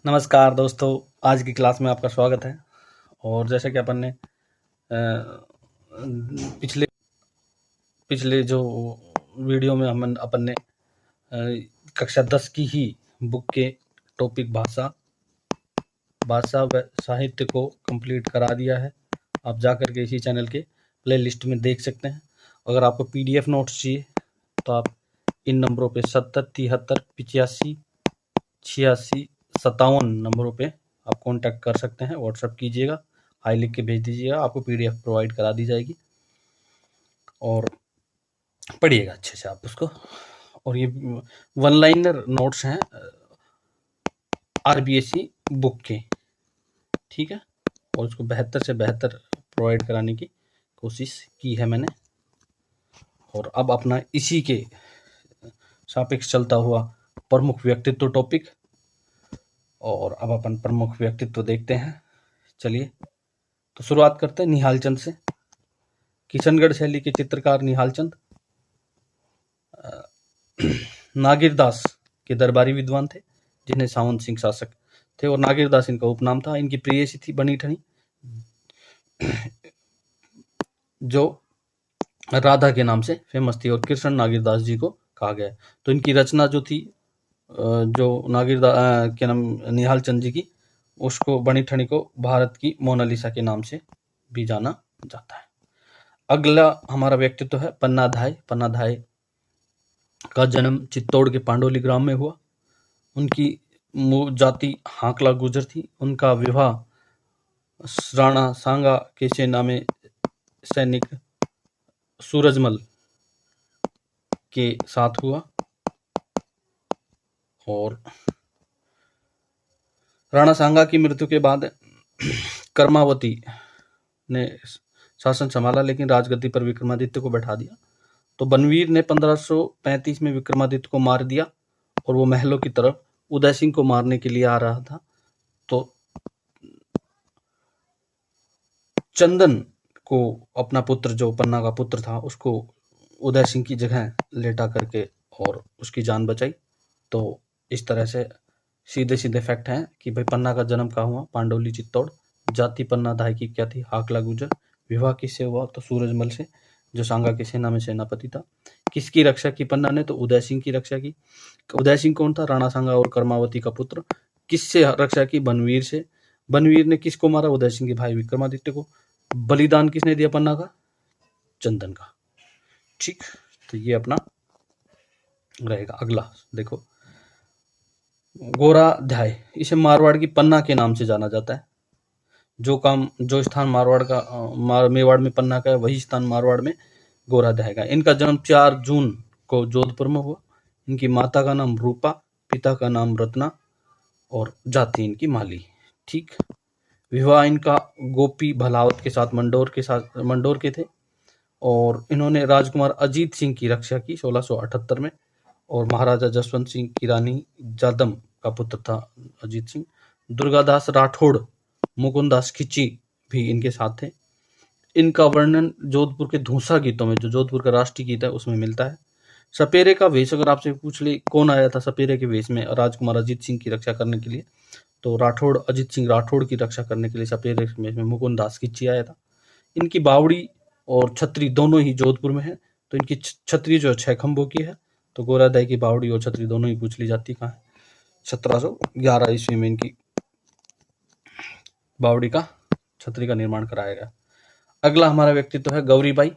नमस्कार दोस्तों, आज की क्लास में आपका स्वागत है। और जैसे कि अपन ने पिछले पिछले जो वीडियो में अपन ने कक्षा 10 की ही बुक के टॉपिक भाषा व साहित्य को कंप्लीट करा दिया है। आप जाकर के इसी चैनल के प्लेलिस्ट में देख सकते हैं। अगर आपको पीडीएफ नोट्स चाहिए तो आप इन नंबरों पे 70 73 85 86 57 नंबरों पे आप कांटेक्ट कर सकते हैं। व्हाट्सएप कीजिएगा, हाई लिख के भेज दीजिएगा, आपको पीडीएफ प्रोवाइड करा दी जाएगी और पढ़िएगा अच्छे से आप उसको। और ये वन लाइनर नोट्स हैं आरबीएसई बुक के, ठीक है। और उसको बेहतर से बेहतर प्रोवाइड कराने की कोशिश की है मैंने। और अब अपना इसी के सापेक्ष चलता हुआ प्रमुख व्यक्तित्व टॉपिक, और अब अपन प्रमुख व्यक्तित्व देखते हैं। चलिए तो शुरुआत करते हैं निहाल चंद से। किशनगढ़ शैली के चित्रकार निहाल चंद नागिरदास के दरबारी विद्वान थे, जिन्हें सावंत सिंह शासक थे और नागिरदास इनका उपनाम था। इनकी प्रेयसी थी बनी ठनी, जो राधा के नाम से फेमस थी और कृष्ण नागिरदास जी को कहा गया। तो इनकी रचना जो थी, जो नागिरदास के नाम निहाल चंद जी की, उसको बनी ठनी को भारत की मोनालिसा के नाम से भी जाना जाता है। अगला हमारा व्यक्तित्व है पन्ना धाय। पन्ना धाय का जन्म चित्तौड़ के पांडोली ग्राम में हुआ। उनकी जाति हाकला गुजर थी। उनका विवाह राणा सांगा के सेना में सैनिक सूरजमल के साथ हुआ और राणा सांगा की मृत्यु के बाद कर्मावती ने शासन संभाला, लेकिन राजगद्दी पर विक्रमादित्य को बैठा दिया। तो बनवीर ने 1535 में विक्रमादित्य को मार दिया और वो महलों की तरफ उदय सिंह को मारने के लिए आ रहा था। तो चंदन को अपना पुत्र, जो पन्ना का पुत्र था, उसको उदय सिंह की जगह लेटा करके और उसकी जान बचाई। तो इस तरह से सीधे सीधे फैक्ट हैं कि भाई पन्ना का जन्म कहाँ हुआ, पांडोली चित्तौड़। जाति पन्ना धाय की क्या थी, हाकला गुजर। विवाह किससे हुआ, तो सूरजमल से, जो सांगा की सेना में सेनापति था। किसकी रक्षा की पन्ना ने, तो उदय सिंह की रक्षा की। उदय सिंह कौन था, राणा सांगा और कर्मावती का पुत्र। किससे रक्षा की, बनवीर से। बनवीर ने किसको मारा, उदय सिंह के भाई विक्रमादित्य को। बलिदान किसने दिया पन्ना का, चंदन का। ठीक, तो ये अपना रहेगा। अगला देखो, गोराध्याय। इसे मारवाड़ की पन्ना के नाम से जाना जाता है। जो स्थान मारवाड़ का मेवाड़ में पन्ना का है, वही स्थान मारवाड़ में गोराध्याय का। इनका जन्म 4 जून को जोधपुर में हुआ। इनकी माता का नाम रूपा, पिता का नाम रत्ना और जाति इनकी माली। ठीक, विवाह इनका गोपी भलावत के साथ मंडोर के थे और इन्होंने राजकुमार अजीत सिंह की रक्षा की 1678 में। और महाराजा जसवंत सिंह की रानी जादम का पुत्र था अजीत सिंह। दुर्गादास राठौड़, मुकुंदास खिची भी इनके साथ थे। इनका वर्णन जोधपुर के धूसा गीतों में, जो जोधपुर का राष्ट्रीय गीत है, उसमें मिलता है। सपेरे का वेश अगर आपसे पूछ ले कौन आया था सपेरे के वेश में राजकुमार अजीत सिंह की रक्षा करने के लिए, तो राठौड़, अजीत सिंह राठौड़ की रक्षा करने के लिए सपेरे के वेश में मुकुंदास खिची आया था। इनकी बावड़ी और छतरी दोनों ही जोधपुर में है। तो इनकी छतरी जो 6 खंभों की है। तो गोराध्याय की बावड़ी और छतरी दोनों ही पूछ ली जाती कहाँ है, 1711 ईस्वी में इनकी बावड़ी का, छतरी का निर्माण कराया गया। अगला हमारा व्यक्तित्व है गौरीबाई,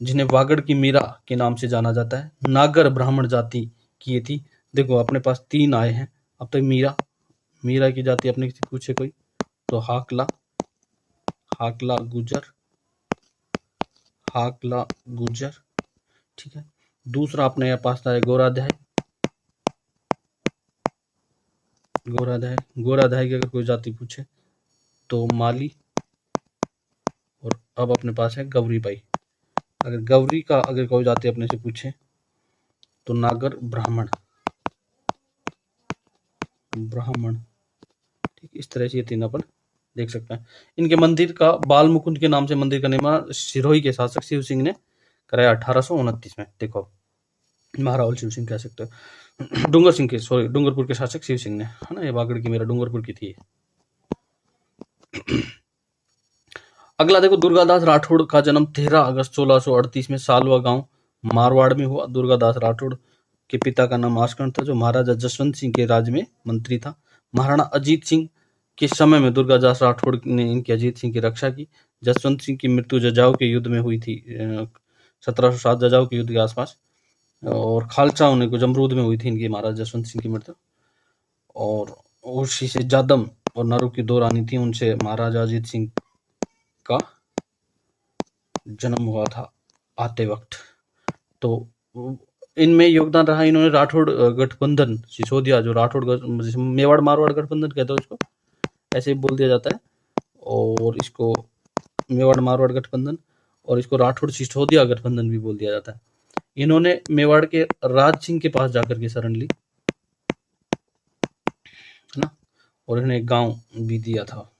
जिन्हें वागड़ की मीरा के नाम से जाना जाता है। नागर ब्राह्मण जाति की ये थी। देखो अपने पास 3 आए हैं अब तक। मीरा की जाति अपने किसी पूछे कोई, तो हाकला गुजर, ठीक है। दूसरा अपने पास है गोराध्याय की अगर कोई जाति पूछे तो माली। और अब अपने पास है गौरीबाई। अगर गौरी का अगर कोई जाति अपने से पूछे तो नागर ब्राह्मण। ठीक, इस तरह से ये 3 अपन देख सकते हैं। इनके मंदिर का, बाल मुकुंद के नाम से मंदिर का निर्माण सिरोही के शासक शिव सिंह ने कराया 1829 में। देखो महाराहुल शिव सिंह कह सकते हो। डूंगर सिंह के, सॉरी, डूंगरपुर के शासक शिव सिंह ने, है ना, ये बागड़ की मेरा डूंगरपुर की थी। अगला देखो, दुर्गादास राठौड़ का जन्म 13 अगस्त 1638 में सालवा गांव मारवाड़ में हुआ। दुर्गादास राठौड़ के पिता का नाम आशकर्ण था, जो महाराजा जसवंत सिंह के राज में मंत्री था। महाराणा अजीत सिंह के समय में दुर्गादास राठौड़ ने इनकी अजीत सिंह की रक्षा की। जसवंत सिंह की मृत्यु जजाऊ के युद्ध में हुई थी, 1707 जजाऊ के युद्ध के आसपास, और खालसा होने को जमरूद में हुई थी इनकी, महाराजा जसवंत सिंह की मृत्यु। और उसी से जादम और नारू की दो रानी थी, उनसे महाराजा अजीत सिंह का जन्म हुआ था आते वक्त। तो इनमें योगदान रहा, इन्होंने राठौड़ गठबंधन सिसोदिया, जो राठौड़ मेवाड़ मारवाड़ गठबंधन कहते हैं उसको, ऐसे ही बोल दिया जाता है, और इसको मेवाड़ मारवाड़ गठबंधन, और इसको राठौड़ सिसोदिया गठबंधन भी बोल दिया जाता है। इन्होंने मेवाड़ के राज सिंह के पास जाकर के शरण ली, है ना, और इन्हें एक गांव भी दिया था।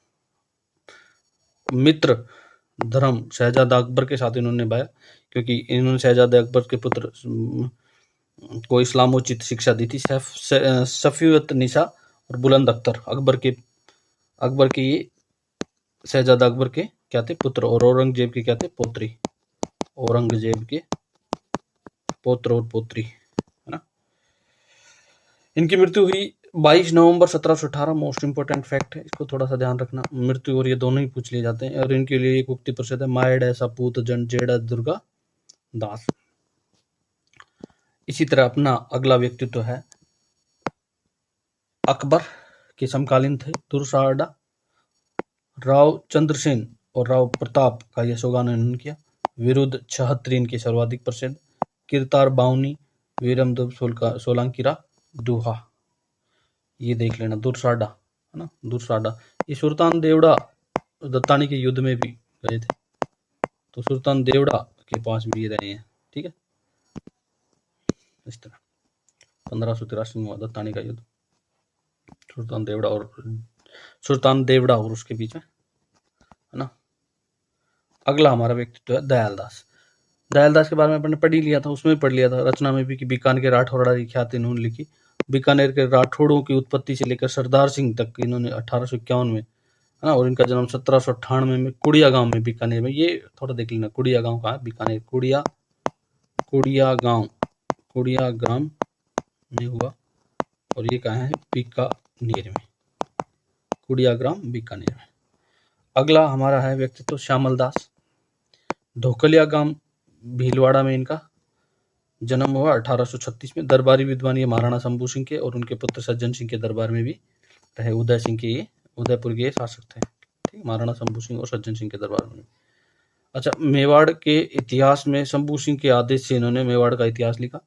मित्र धर्म शहजादा अकबर के साथ इन्होंने निभाया, क्योंकि इन्होंने शहजादा अकबर के पुत्र को इस्लामोचित शिक्षा दी थी। सफीवत निशा और बुलंद अख्तर अकबर के ये शहजादा अकबर के क्या थे, पुत्र, और औरंगजेब के क्या थे, पौत्री। औरंगजेब के पौत्र और पौत्री, है ना। इनकी मृत्यु हुई 22 नवंबर 1718। मोस्ट इंपोर्टेंट फैक्ट है, इसको थोड़ा सा ध्यान रखना। मृत्यु और ये दोनों ही पूछ लिए जाते हैं, और इनके लिए एक उक्ति प्रसिद्ध है, मायड सपूत जन जेड़ा दुर्गा दास। इसी तरह अपना अगला व्यक्तित्व है, अकबर के समकालीन थे दुर्साडा राव चंद्रसेन और राव प्रताप का यशोगान इन्होंने किया। विरुद्ध 76 इनकी सर्वाधिक प्रसिद्ध। किरतार बावनी, वीरमदेव सोलंकीरा दुहा, ये देख लेना। दुर्साडा, है ना, दुर्साडा। ये सुल्तान देवड़ा दत्तानी के युद्ध में भी गए थे, तो सुल्तान देवड़ा के पास भी ये रहे हैं, ठीक है। इस तरह 1583 में हुआ दत्तानी का युद्ध, सुल्तान देवड़ा और उसके बीच में, है ना। अगला हमारा व्यक्तित्व है दयालदास। दयालदास के बारे में अपने पढ़ ही लिया था, उसमें पढ़ लिया था रचना में भी, कि बीकानेर के राठौड़ा की ख्याति इन्होंने लिखी। बीकानेर के राठौड़ों की उत्पत्ति से लेकर सरदार सिंह तक इन्होंने 1851 में, है ना, और इनका जन्म 1798 में कुड़िया गांव में, बीकानेर में। ये थोड़ा देख लेना, कुड़िया गांव कहाँ है, बीकानेर, कुड़िया ग्राम में हुआ, और ये कहाँ है, बीकानेर में, कुड़िया ग्राम बीकानेर में। अगला हमारा है व्यक्तित्व श्यामल दास। धोकलिया गांव भीलवाड़ा में इनका जन्म हुआ 1836 में। दरबारी विद्वान ये महाराणा शंभू सिंह के और उनके पुत्र सज्जन सिंह के दरबार में भी रहे। उदय सिंह के, ये उदयपुर के शासक थे, ठीक, महाराणा शंभू सिंह और सज्जन सिंह के दरबार में। अच्छा, मेवाड़ के इतिहास में शंभू सिंह के आदेश से इन्होंने मेवाड़ का इतिहास लिखा।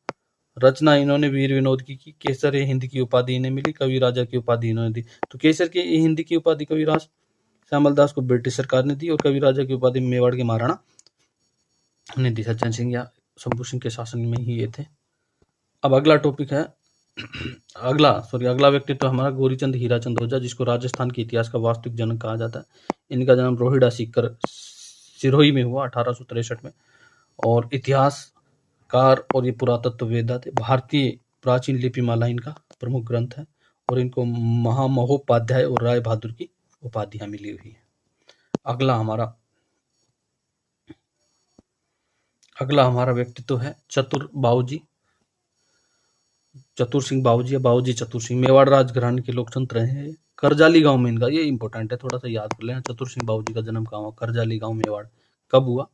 रचना इन्होंने वीर विनोद की केसर हिंद की उपाधि इन्हें मिली। कवि राजा की उपाधि इन्होंने दी। तो केसर की हिंद की उपाधि कविराज श्यामल दास को ब्रिटिश सरकार ने दी, और कवि राजा की उपाधि मेवाड़ के महाराणा ने दी। सज्जन सिंह या शंभू सिंह के शासन में ही ये थे। अब अगला टॉपिक है, अगला व्यक्तित्व हमारा गोरीचंद हीराचंद ओझा, जिसको राजस्थान के इतिहास का वास्तविक जनक कहा जाता है। इनका जन्म रोहिड़ा सीकर सिरोही में हुआ 1863 में, और इतिहासकार और ये पुरातत्ववेत्ता थे। भारतीय प्राचीन लिपिमाला इनका प्रमुख ग्रंथ है, और इनको महामहोपाध्याय और राय बहादुर की उपाधियां मिली हुई है। अगला हमारा व्यक्तित्व है चतुर सिंह बाबूजी या बाबूजी चतुर सिंह। मेवाड़ राजघराने के लोकतंत्र हैं। करजाली गांव में इनका, ये इंपॉर्टेंट है, थोड़ा सा याद कर लेना। चतुर सिंह बाबूजी का जन्म कहाँ हुआ, करजाली गांव मेवाड़। कब हुआ,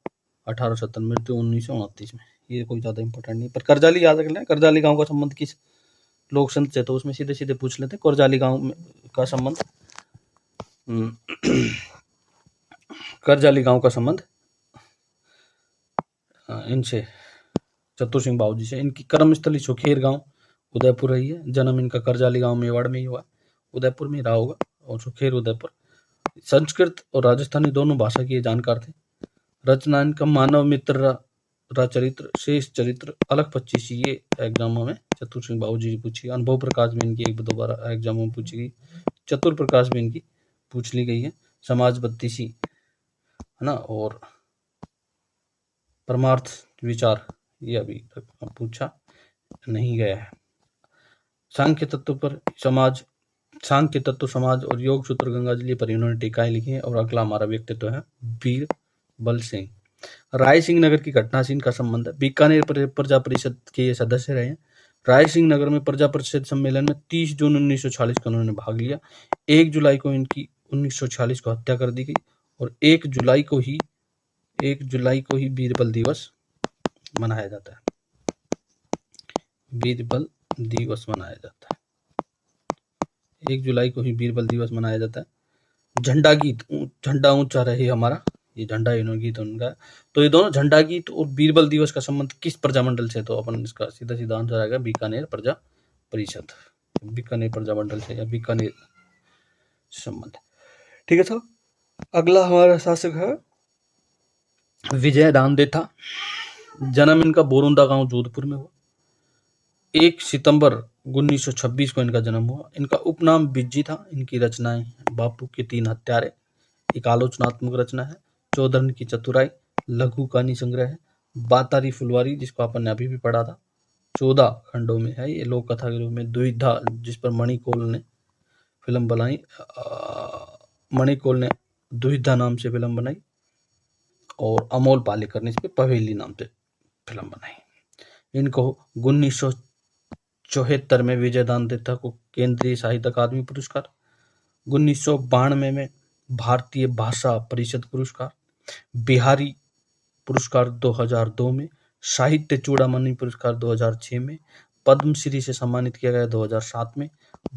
1870। मृत्यु 1929 में। ये कोई ज्यादा इंपॉर्टेंट नहीं, पर करजाली याद रख लेना। करजाली गांव का संबंध किस लोक संत से, तो उसमें सीधे सीधे पूछ लेते। करजाली गांव का संबंध करजाली गांव का संबंध इनसे, चतुर सिंह बाबूजी से। इनकी कर्मस्थली सुखेर गांव उदयपुर रही है। जन्म इनका करजाली गांव मेवाड़ में ही हुआ, उदयपुर में रहा होगा, और सुखेर उदयपुर। संस्कृत और राजस्थानी दोनों भाषा के जानकार थे। रचना इनका मानव मित्र चरित्र, शेष चरित्र, अलग 25, ये एग्जामों में चतुर सिंह बाबूजी पूछी। अनुभव प्रकाश में इनकी 1-2 बार एग्जामों में पूछी गई। चतुर प्रकाश में इनकी पूछ ली गई है। समाज बत्तीसी, है ना, और परमार्थ विचार, ये अभी तक पूछा। नहीं गया है। सांख्य तत्व समाज और योग सूत्र गंगाजली पर इन्होंने टीकाएं लिखी हैं। और अगला हमारा व्यक्तित्व है बीरबल सिंह। राय सिंह नगर की घटना से इनका संबंध है। बीकानेर प्रजा परिषद के ये सदस्य रहे हैं। राय सिंह नगर में प्रजा परिषद सम्मेलन में 30 जून 1946 को उन्होंने भाग लिया। 1 जुलाई को इनकी 1946 को हत्या कर दी गई और 1 जुलाई को ही बीरबल दिवस मनाया जाता है। बीरबल दिवस मनाया जाता है। 1 जुलाई को ही बीरबल दिवस मनाया जाता है। झंडा गीत, झंडा ऊंचा रहे हमारा, ये झंडा इन्होंने गीत उनका। तो ये दोनों झंडा गीत और बीरबल दिवस का संबंध किस प्रजामंडल से? तो अपन इसका सीधा आंसर आएगा बीकानेर प्रजा परिषद, बीकानेर प्रजामंडल से या बीकानेर संबंध। ठीक है। तो अगला हमारा शासक है विजय दानदेथा। जन्म इनका बोरुंदा गांव जोधपुर में हुआ। 1 सितंबर 1926 को इनका जन्म हुआ। इनका उपनाम बिज्जी था। इनकी रचनाएं बापू के 3 हत्यारे एक आलोचनात्मक रचना है। चौधरी की चतुराई लघु कहानी संग्रह है। बातारी फुलवारी जिसको अपन ने अभी भी पढ़ा था 14 खंडों में है। ये लोक कथा के रूप में। द्विधा जिस पर मणिकोल ने फिल्म बनाई, मणिकोल ने द्विधा नाम से फिल्म बनाई और अमोल पालेकर ने इस पर पवेली नाम से फिल्म बनाई। इनको 1974 में विजय दानदेथा को केंद्रीय साहित्य अकादमी पुरस्कार, 1992 में भारतीय भाषा परिषद पुरस्कार, बिहारी पुरस्कार 2002 में, साहित्य चूड़ामणि पुरस्कार 2006 में, पद्मश्री से सम्मानित किया गया 2007 में,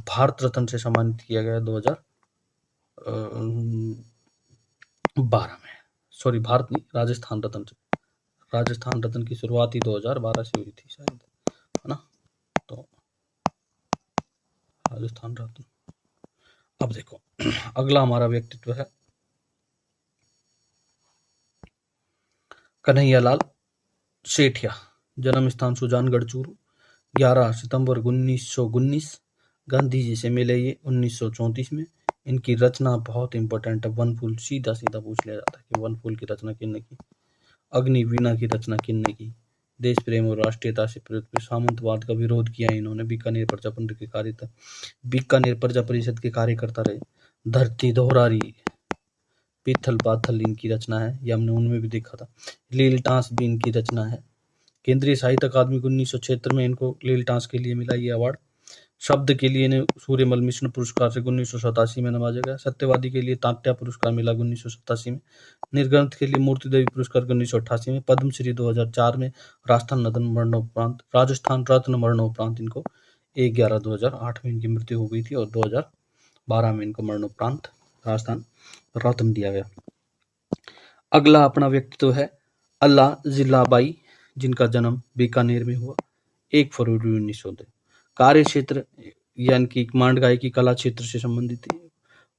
भारत रत्न से सम्मानित किया गया 2012 में। सॉरी, भारत नहीं, राजस्थान रत्न से। राजस्थान रत्न की शुरुआत ही 2012 से हुई थी शायद, है ना। तो राजस्थान रत्न। अब देखो अगला हमारा व्यक्तित्व है कन्हैयालाल सेठिया। जन्म स्थान सुजानगढ़ चूरू। 11 सितंबर 1919। गांधी जी से मिले ये 1934 में। इनकी रचना बहुत इंपॉर्टेंट है। वन फूल सीधा पूछ लिया जाता है कि वन फूल की रचना किसने की। अग्नि वीणा की रचना किसने की। देश प्रेम और राष्ट्रीयता से प्रेरित सामंतवाद का विरोध किया इन्होंने। बीकानेर प्रजा परिषद के कार्यकर्ता रहे। धरती दोहरारी, पीथल पाथल इनकी रचना है, ये हमने उनमें भी देखा था। लील टांस भी इनकी रचना है। केंद्रीय साहित्य अकादमी को 1976 में इनको लील टांस के लिए मिला ये अवार्ड। शब्द के लिए इन्हें सूर्यमल मिश्र पुरस्कार से 1987 में नवाजा गया। सत्यवादी के लिए तात्या पुरस्कार मिला 1987 में। निर्ग्रंथ के लिए मूर्ति देवी पुरस्कार 1988 में। पद्मश्री 2004 में। राजस्थान रत्न मरणोपरांत इनको 1/11/2008 में इनकी मृत्यु हो गई थी और 2012 में इनको मरणोपरांत राजस्थान रत्न दिया गया। अगला अपना व्यक्तित्व है अल्लाह जिल्लाबाई, जिनका जन्म बीकानेर में हुआ 1 फरवरी 1902। कार्य क्षेत्र यानी कि मांड गायकी कला क्षेत्र से संबंधित है।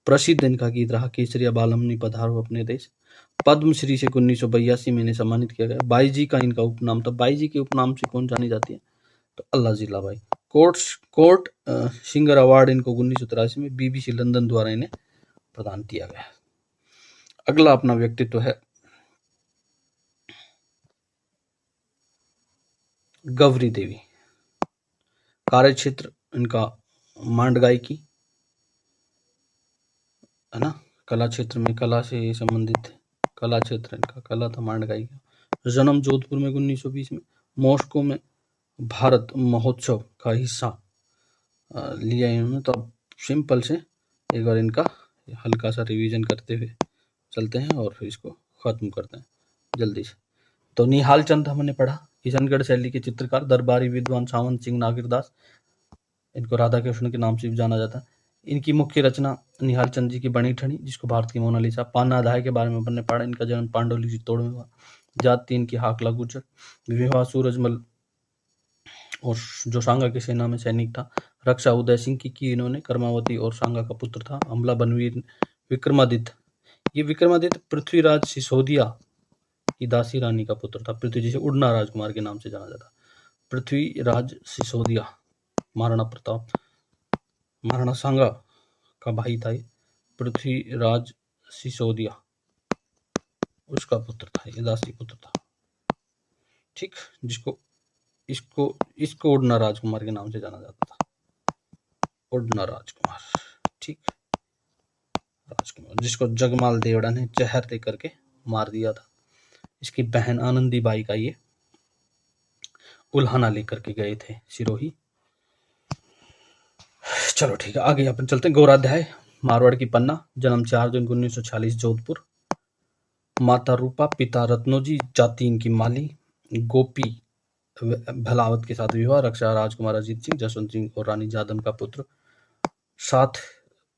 प्रसिद्ध इनका गीत रहा केसरिया बालमनी पधारो अपने देश। पद्मश्री से 1982 में इन्हें सम्मानित किया गया। बाई जी का इनका उपनाम था। बाई जी के उपनाम से कौन जानी जाती है? तो अल्लाह जिल्लाबाई। कोर्ट सिंगर अवार्ड इनको 1983 में BBC लंदन द्वारा इन्हें प्रदान किया गया। अगला अपना व्यक्तित्व है गौरी देवी। कार्य क्षेत्र इनका मांड गायकी, है ना। कला क्षेत्र में कला से संबंधित कला क्षेत्र इनका कला था, मांड गायकी। जन्म जोधपुर में 1920 में। मॉस्को में भारत महोत्सव का हिस्सा लिया इन्होंने। तो अब सिंपल से एक बार इनका हल्का सा रिवीजन करते हुए चलते हैं और फिर इसको खत्म करते हैं जल्दी से। तो निहाल चंद हमने पढ़ा, किशनगढ़ शैली के चित्रकार, दरबारी विद्वान सावंत सिंह नागिरदास, इनको राधा कृष्ण के नाम से भी जाना जाता है। इनकी मुख्य रचना निहाल चंद जी की बनी ठनी, जिसको भारत की मोनालिसा। पानाधाय के बारे में अपन ने पढ़ा। इनका जन्म पांडुलिपि चित्तौड़ में हुआ। जाति इनकी हाकला गुर्जर। विवाह सूरजमल और जो सांगा की सेना में सैनिक था। रक्षा उदय सिंह की इन्होंने। कर्मावती और सांगा का पुत्र था। हमला बनवीर विक्रमादित्य, ये विक्रमादित्य पृथ्वीराज सिसोदिया की दासी रानी का पुत्र था। पृथ्वी जिसे उड़ना राजकुमार के नाम से जाना जाता। पृथ्वीराज सिसोदिया महाराणा प्रताप, महाराणा सांगा का भाई था। पृथ्वीराज सिसोदिया उसका पुत्र था, ये दासी पुत्र था। ठीक, जिसको इसको उड़ना राजकुमार के नाम से जाना जाता था। उड़ना राजकुमार, ठीक, राजकुमार जिसको जगमाल देवड़ा ने जहर दे करके मार दिया था। इसकी बहन आनंदीबाई का ये उल्हाना लेकर के गए थे सिरोही। चलो ठीक है, आगे अपन चलते हैं। गौराध्याय मारवाड़ की पन्ना, जन्म 4 जून 1946 जोधपुर। माता रूपा, पिता रत्नोजी, जाति इनकी माली। गोपी भलावत के साथ विवाह, रक्षा राजकुमार अजीत सिंह, जसवंत सिंह और रानी जादम का पुत्र। 7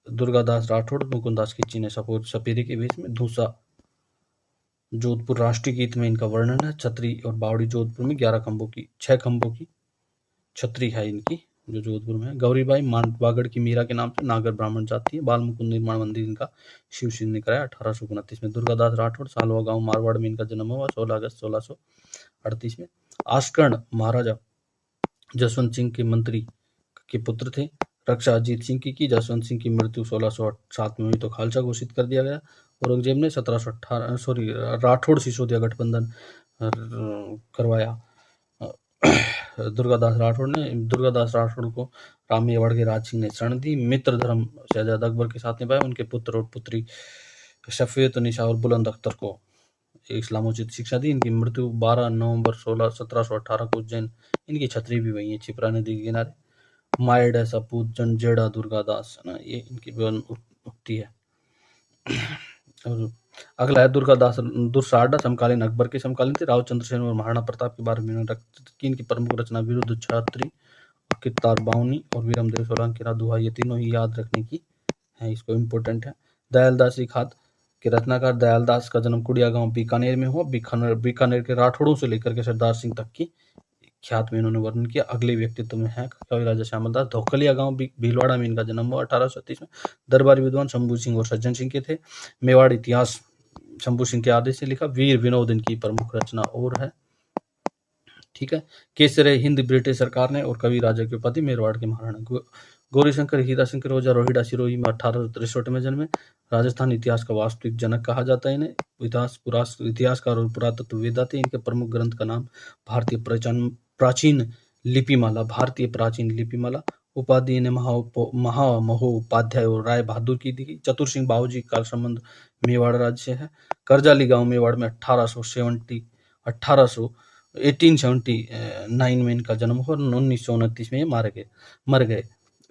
दुर्गादास राठौड़, मुकुंदास की ने सपेरे के वेश में। धूसा जोधपुर राष्ट्रीय गीत में इनका वर्णन है। छतरी और बावड़ी जोधपुर में 6 खंभों की छतरी है इनकी, जो जोधपुर में है। गौरीबाई मांडवागढ़ की मीरा के नाम से नागर ब्राह्मण जाति है। बाल मुकुंद निर्माण मंदिर इनका शिव सिंह ने कराया 1829 में। दुर्गादास राठौड़, सालवा गांव मारवाड़ में इनका जन्म हुआ 16 अगस्त 1638 में। आस्कर्ण महाराजा जसवंत सिंह के मंत्री के पुत्र थे। रक्षा अजीत सिंह की जसवंत सिंह की मृत्यु 1607 में हुई तो खालसा घोषित कर दिया गया। औरंगजेब ने 1718 राठौड़ सिसोदिया गठबंधन करवाया। दुर्गादास राठौड़ को राम मेवाड़ के राज सिंह ने शरण दी। मित्र धर्म शहजादा अकबर के साथ निभाया। उनके पुत्र और पुत्री शफीयत निशा और बुलंद अख्तर को इस्लामोचित शिक्षा दी। इनकी मृत्यु 12 नवंबर 1718 को उज्जैन, इनकी छतरी भी वही है छिपरा नदी के किनारे। मायड सपूत जनजेड़ा दुर्गादास, है ना, ये इनकी उक्ति है। और अगला है दुर्साडा, समकालीन अकबर के समकालीन थे। राव चंद्रसेन और महाराणा प्रताप के बारे में इन्होंने इनकी प्रमुख रचना विरुद्ध छात्री, किरतार बावनी और वीरमदेव सोलंकी की दुहा, ये तीनों ही याद रखने की है, इसको इम्पोर्टेंट है। दयालदास खात के रचनाकार दयालदास का जन्म कुड़िया गांव बीकानेर में हुआ। बीकानेर के राठौड़ों से लेकर के सरदार सिंह तक की ख्यात में इन्होंने वर्णन किया। अगले व्यक्तित्व में है कवि राजा श्यामलदास। धोकलिया गांव भीलवाड़ा में इनका जन्म हुआ 1836 में। दरबारी विद्वान शंभू सिंह और सज्जन सिंह के थे। मेवाड़ इतिहास शंभू सिंह के आदेश से लिखा। वीर विनोद इनकी प्रमुख रचना और है, ठीक है। केसरे हिंद ब्रिटिश सरकार ने और कवि राजा के उपाधि मेवाड़ के महाराणा। गौरीशंकर हीराशंकर ओझा रोहिड़ा सिरोही में 1863 में जन्मे। राजस्थान इतिहास का वास्तविक जनक कहा जाता है इन्हें। इतिहासकार और पुरातत्ववेत्ता थे। इनके प्रमुख ग्रंथ का नाम भारतीय प्राचीन लिपिमाला, भारतीय प्राचीन लिपिमाला। उपाधि इन्हें महामहोपाध्याय और राय बहादुर की दी गई। चतुर सिंह बाबूजी का संबंध मेवाड़ राज्य से है। करजाली गांव मेवाड़ में 1879 में इनका जन्म हुआ। 1929 में ये मर गए।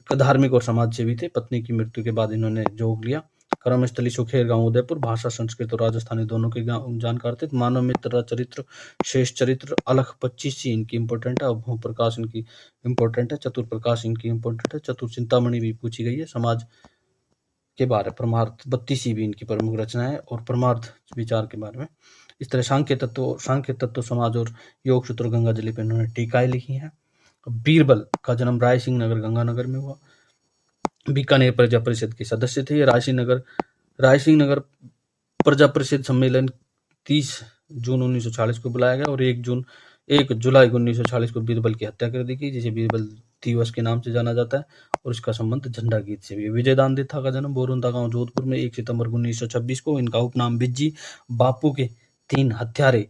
धार्मिक और समाज सेवी थे। पत्नी की मृत्यु के बाद इन्होंने जोग लिया। कर्मस्थली सुखेर गांव उदयपुर। भाषा संस्कृत और राजस्थानी दोनों के जानकार थे। मानव मित्र चरित्र, शेष चरित्र, अलख 25 इनकी इंपॉर्टेंट है। भू प्रकाश इनकी इंपॉर्टेंट है। चतुर प्रकाश इनकी इंपॉर्टेंट है। चतुर चिंतामणि भी पूछी गई है। समाज के बारे परमार्थ 32 भी इनकी प्रमुख रचना है और परमार्थ विचार के बारे में। इस तरह सांख्य तत्व समाज और योग सूत्र गंगाजली पे इन्होंने टीकाएं लिखी हैं। बीरबल का जन्म राय सिंह नगर गंगानगर में हुआ। बीकानेर प्रजा परिषद के सदस्य थे। राय सिंह नगर प्रजा परिषद सम्मेलन 30 जून 1946 को बुलाया गया और 1 जुलाई 1946 को बीरबल की हत्या कर दी गई, जिसे बीरबल दिवस के नाम से जाना जाता है और इसका संबंध झंडा गीत से भी। विजयदान देथा का जन्म बोरुंदा गांव जोधपुर में 1 सितंबर 1926 को। इनका उपनाम बिज्जी। बापू के 3 हत्यारे,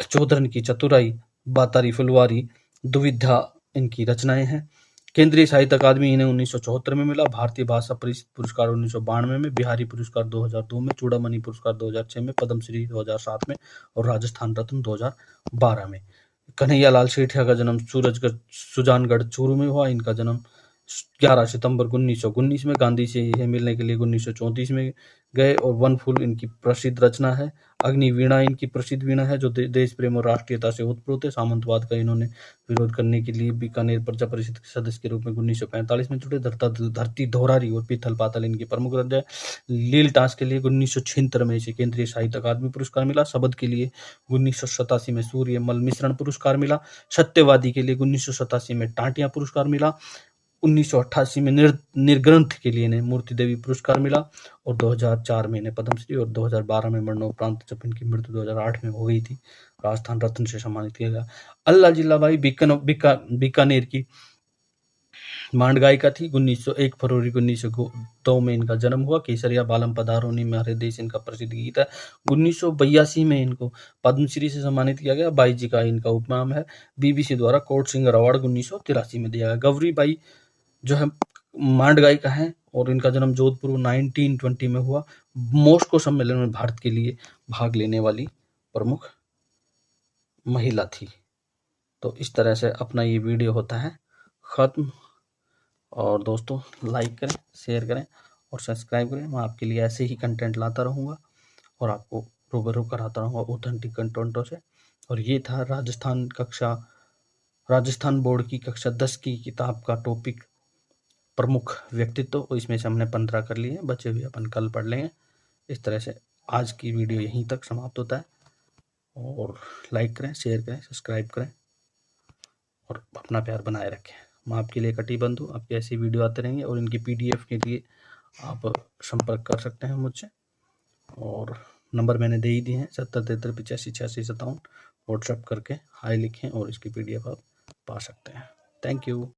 चौधरन की चतुराई, बातारी फुलवारी, दुविधा इनकी रचनाएं हैं। केंद्रीय साहित्य अकादमी इन्हें 1974 में मिला। भारतीय भाषा परिषद पुरस्कार 1992 में, बिहारी पुरस्कार 2002 में, चूड़ामणि पुरस्कार 2006 में, पद्मश्री 2007 में और राजस्थान रत्न 2012 में। कन्हैया लाल सेठिया का जन्म सुजानगढ़ चूरू में हुआ। इनका जन्म 11 सितंबर 1919 में। गांधी से यह मिलने के लिए 1934 में गए और वन फूल इनकी प्रसिद्ध रचना है। अग्नि वीणा इनकी प्रसिद्ध वीणा है जो देश प्रेम और राष्ट्रीयता से ओतप्रोत है। सामंतवाद का इन्होंने विरोध करने के लिए बीकानेर प्रजा परिषद के सदस्य के रूप में 1945 में जुड़े। धरती धोरारी और पीथल पातल इनकी प्रमुख रचना है। लील टास के लिए 1976 में इसे केंद्रीय साहित्य अकादमी पुरस्कार मिला। शबद के लिए 1987 में सूर्य मल मिश्रण पुरस्कार मिला। सत्यवादी के लिए 1987 में टाटिया पुरस्कार मिला। 1988 में निर्ग्रंथ के लिए इन्हें मूर्ति देवी पुरस्कार मिला और 2004 में इन्हें पद्मश्री और 2012 में मरणोपरांत जब इनकी मृत्यु 2008 में हो गई थी, राजस्थान रत्न से सम्मानित किया गया। अल्लाह जिल्ला बाई बीकानेर की मांडगाई का थी। 1 फरवरी 1902 में इनका जन्म हुआ। केसरिया बालम पधारोनी में हरे देश इनका प्रसिद्ध गीत है। 1982 में इनको पद्मश्री से सम्मानित किया गया। बाई जी का इनका उपनाम है। BBC द्वारा कोर्ट सिंगर अवार्ड 1983 में दिया गया। गौरी बाई जो है मांडगाई का है और इनका जन्म जोधपुर 1920 में हुआ। मॉस्को सम्मेलन में भारत के लिए भाग लेने वाली प्रमुख महिला थी। तो इस तरह से अपना ये वीडियो होता है ख़त्म। और दोस्तों लाइक करें, शेयर करें और सब्सक्राइब करें। मैं आपके लिए ऐसे ही कंटेंट लाता रहूँगा और आपको रूबरू कराता रहूँगा ऑथेंटिक कंटेंटों से। और ये था राजस्थान बोर्ड की कक्षा 10 की किताब का टॉपिक प्रमुख व्यक्तित्व। तो इसमें से हमने 15 कर लिए, बचे हुए अपन कल पढ़ लेंगे। इस तरह से आज की वीडियो यहीं तक समाप्त होता है। और लाइक करें, शेयर करें, सब्सक्राइब करें और अपना प्यार बनाए रखें। मैं आपके लिए कटिबद्ध हूँ। आपकी ऐसी वीडियो आते रहेंगे और इनकी PDF के लिए आप संपर्क कर सकते हैं मुझसे। और नंबर मैंने दे ही दिए हैं 7073858657। व्हाट्सएप करके हाय लिखें और इसकी PDF आप पा सकते हैं। Thank you.